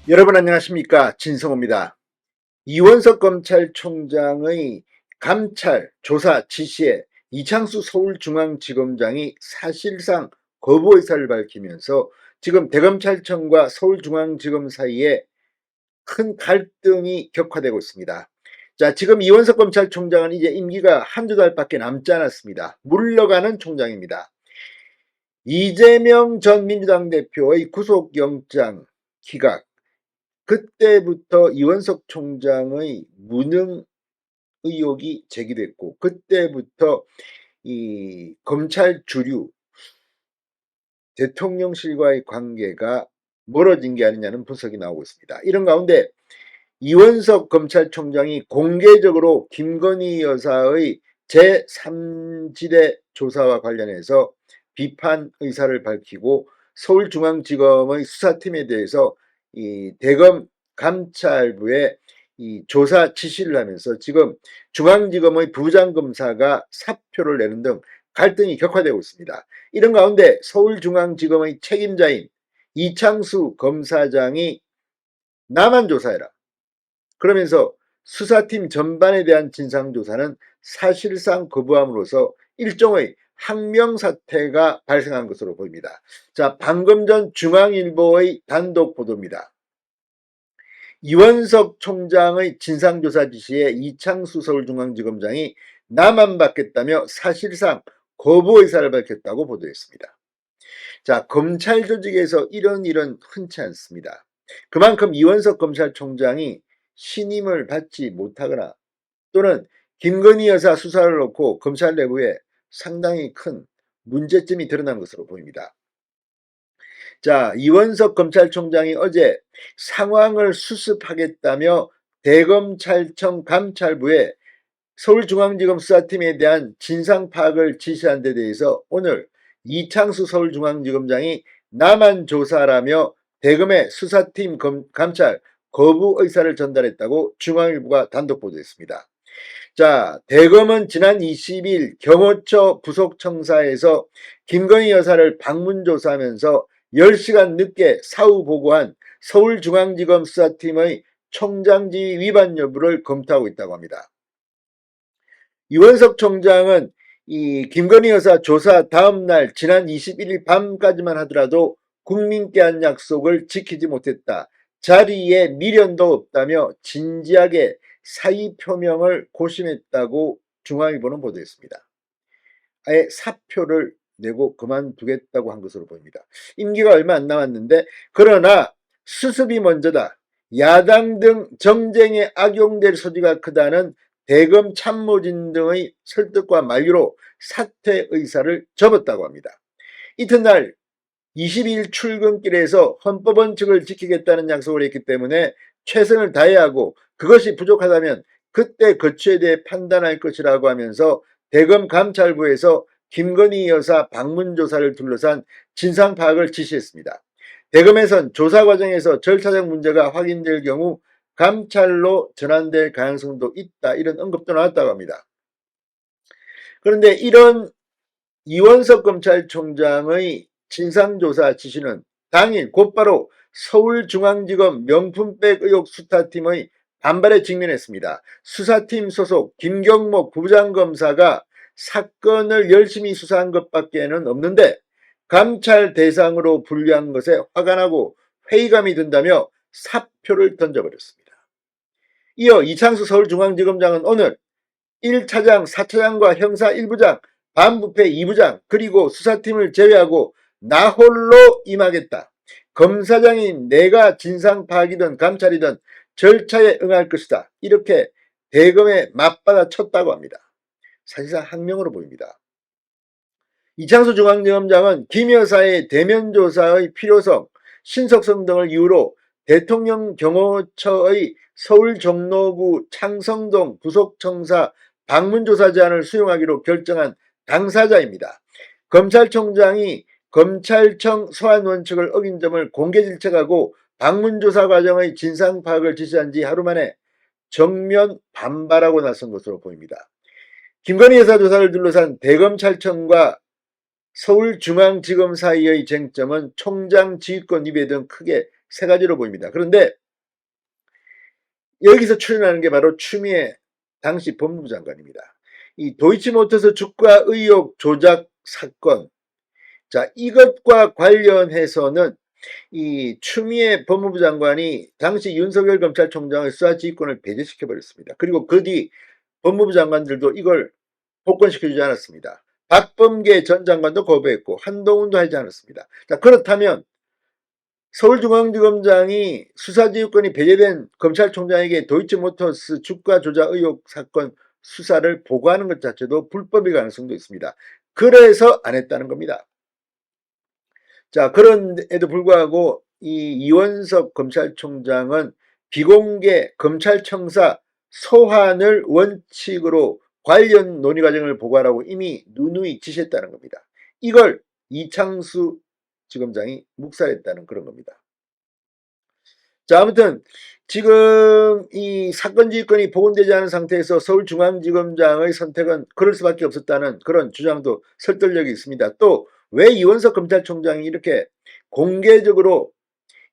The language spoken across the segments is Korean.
여러분 안녕하십니까, 진성호입니다. 이원석 검찰총장의 감찰 조사 지시에 이창수 서울중앙지검장이 사실상 거부 의사를 밝히면서 지금 대검찰청과 서울중앙지검 사이에 큰 갈등이 격화되고 있습니다. 자, 지금 이원석 검찰총장은 이제 임기가 한두 달밖에 남지 않았습니다. 물러가는 총장입니다. 이재명 전 민주당 대표의 구속영장 기각, 그때부터 이원석 총장의 무능 의혹이 제기됐고, 그때부터 이 검찰 주류 대통령실과의 관계가 멀어진 게 아니냐는 분석이 나오고 있습니다. 이런 가운데 이원석 검찰총장이 공개적으로 김건희 여사의 제3지대 조사와 관련해서 비판 의사를 밝히고, 서울중앙지검의 수사팀에 대해서 이 대검 감찰부에 이 조사 지시를 하면서 지금 중앙지검의 부장검사가 사표를 내는 등 갈등이 격화되고 있습니다. 이런 가운데 서울중앙지검의 책임자인 이창수 검사장이 나만 조사해라, 그러면서 수사팀 전반에 대한 진상조사는 사실상 거부함으로써 일종의 항명사태가 발생한 것으로 보입니다. 자, 방금 전 중앙일보의 단독 보도입니다. 이원석 총장의 진상조사 지시에 이창수 서울중앙지검장이 나만 받겠다며 사실상 거부 의사를 밝혔다고 보도했습니다. 자, 검찰 조직에서 이런 일은 흔치 않습니다. 그만큼 이원석 검찰총장이 신임을 받지 못하거나 또는 김건희 여사 수사를 놓고 검찰 내부에 상당히 큰 문제점이 드러난 것으로 보입니다. 자, 이원석 검찰총장이 어제 상황을 수습하겠다며 대검찰청 감찰부에 서울중앙지검 수사팀에 대한 진상 파악을 지시한 데 대해서 오늘 이창수 서울중앙지검장이 나만 조사라며 대검의 수사팀 감찰 거부 의사를 전달했다고 중앙일보가 단독 보도했습니다. 자, 대검은 지난 20일 경호처 부속청사에서 김건희 여사를 방문 조사하면서 10시간 늦게 사후 보고한 서울중앙지검 수사팀의 총장지휘 위반 여부를 검토하고 있다고 합니다. 이원석 총장은 이 김건희 여사 조사 다음 날 지난 21일 밤까지만 하더라도 국민께 한 약속을 지키지 못했다, 자리에 미련도 없다며 진지하게 사의 표명을 고심했다고 중앙일보는 보도했습니다. 아예 사표를 내고 그만두겠다고 한 것으로 보입니다. 임기가 얼마 안 남았는데, 그러나 수습이 먼저다, 야당 등 정쟁에 악용될 소지가 크다는 대검 참모진 등의 설득과 만류로 사퇴 의사를 접었다고 합니다. 이튿날 22일 출근길에서 헌법 원칙을 지키겠다는 약속을 했기 때문에 최선을 다해야 하고, 그것이 부족하다면 그때 거취에 대해 판단할 것이라고 하면서 대검 감찰부에서 김건희 여사 방문 조사를 둘러싼 진상 파악을 지시했습니다. 대검에선 조사 과정에서 절차적 문제가 확인될 경우 감찰로 전환될 가능성도 있다, 이런 언급도 나왔다고 합니다. 그런데 이런 이원석 검찰총장의 진상조사 지시는 당일 곧바로 서울중앙지검 명품백 의혹 수사팀의 반발에 직면했습니다. 수사팀 소속 김경목 부장검사가 사건을 열심히 수사한 것밖에는 없는데 감찰 대상으로 분류한 것에 화가 나고 회의감이 든다며 사표를 던져버렸습니다. 이어 이창수 서울중앙지검장은 오늘 1차장, 4차장과 형사 1부장, 반부패 2부장, 그리고 수사팀을 제외하고 나 홀로 임하겠다, 검사장인 내가 진상 파악이든 감찰이든 절차에 응할 것이다, 이렇게 대검에 맞받아 쳤다고 합니다. 사실상 항명으로 보입니다. 이창수 중앙지검장은 김 여사의 대면 조사의 필요성, 신속성 등을 이유로 대통령 경호처의 서울 종로구 창성동 부속청사 방문조사 제안을 수용하기로 결정한 당사자입니다. 검찰총장이 검찰청 소환 원칙을 어긴 점을 공개 질책하고 방문조사 과정의 진상 파악을 지시한 지 하루 만에 정면 반발하고 나선 것으로 보입니다. 김건희 여사 조사를 둘러싼 대검찰청과 서울중앙지검 사이의 쟁점은 총장 지휘권 위배 등 크게 세 가지로 보입니다. 그런데 여기서 출연하는 게 바로 추미애 당시 법무부 장관입니다. 이 도이치모터스 주가 의혹 조작 사건, 자, 이것과 관련해서는 이 추미애 법무부 장관이 당시 윤석열 검찰총장의 수사 지휘권을 배제시켜 버렸습니다. 그리고 그 뒤 법무부 장관들도 이걸 복권시켜주지 않았습니다. 박범계 전 장관도 거부했고 한동훈도 하지 않았습니다. 자, 그렇다면 서울중앙지검장이 수사지휘권이 배제된 검찰총장에게 도이치모터스 주가 조작 의혹 사건 수사를 보고하는 것 자체도 불법일 가능성도 있습니다. 그래서 안 했다는 겁니다. 자, 그런데도 불구하고 이 이원석 검찰총장은 비공개 검찰청사 소환을 원칙으로 관련 논의 과정을 보고하라고 이미 누누이 지시했다는 겁니다. 이걸 이창수 지검장이 묵살했다는 그런 겁니다. 자, 아무튼 지금 이 사건 지휘권이 복원되지 않은 상태에서 서울중앙지검장의 선택은 그럴 수밖에 없었다는 그런 주장도 설득력이 있습니다. 또 왜 이원석 검찰총장이 이렇게 공개적으로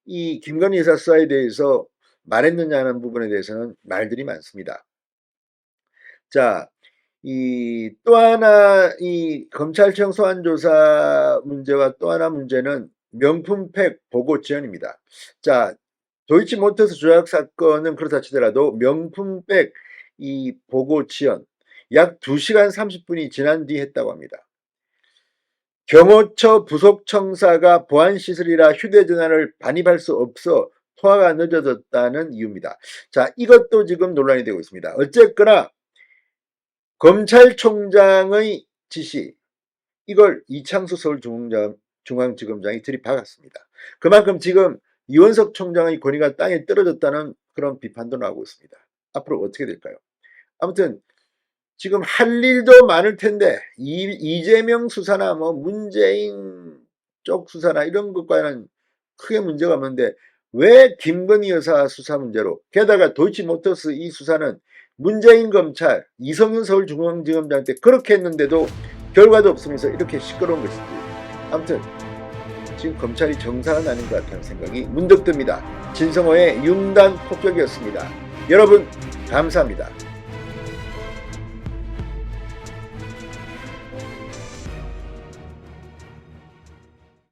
이 김건희 여사 수사에 대해서 말했느냐는 부분에 대해서는 말들이 많습니다. 자, 이 또 하나 이 검찰청 소환조사 문제와 또 하나 문제는 명품팩 보고 지연입니다. 자, 도이치모터스 조작 사건은 그렇다 치더라도 명품백 이 보고 지연 약 2시간 30분이 지난 뒤 했다고 합니다. 경호처 부속청사가 보안시설이라 휴대전화를 반입할 수 없어 통화가 늦어졌다는 이유입니다. 자, 이것도 지금 논란이 되고 있습니다. 어쨌거나 검찰총장의 지시, 이걸 이창수 서울중앙지검장이 들이박았습니다. 그만큼 지금 이원석 총장의 권위가 땅에 떨어졌다는 그런 비판도 나오고 있습니다. 앞으로 어떻게 될까요? 아무튼 지금 할 일도 많을 텐데 이재명 수사나 뭐 문재인 쪽 수사나 이런 것과는 크게 문제가 없는데 왜 김건희 여사 수사 문제로, 게다가 도이치모터스 이 수사는 문재인 검찰 이성윤 서울중앙지검장 때 그렇게 했는데도 결과도 없으면서 이렇게 시끄러운 것인지, 아무튼 지금 검찰이 정상은 아닌 것 같다는 생각이 문득 듭니다. 진성호의 융단 폭격이었습니다. 여러분 감사합니다.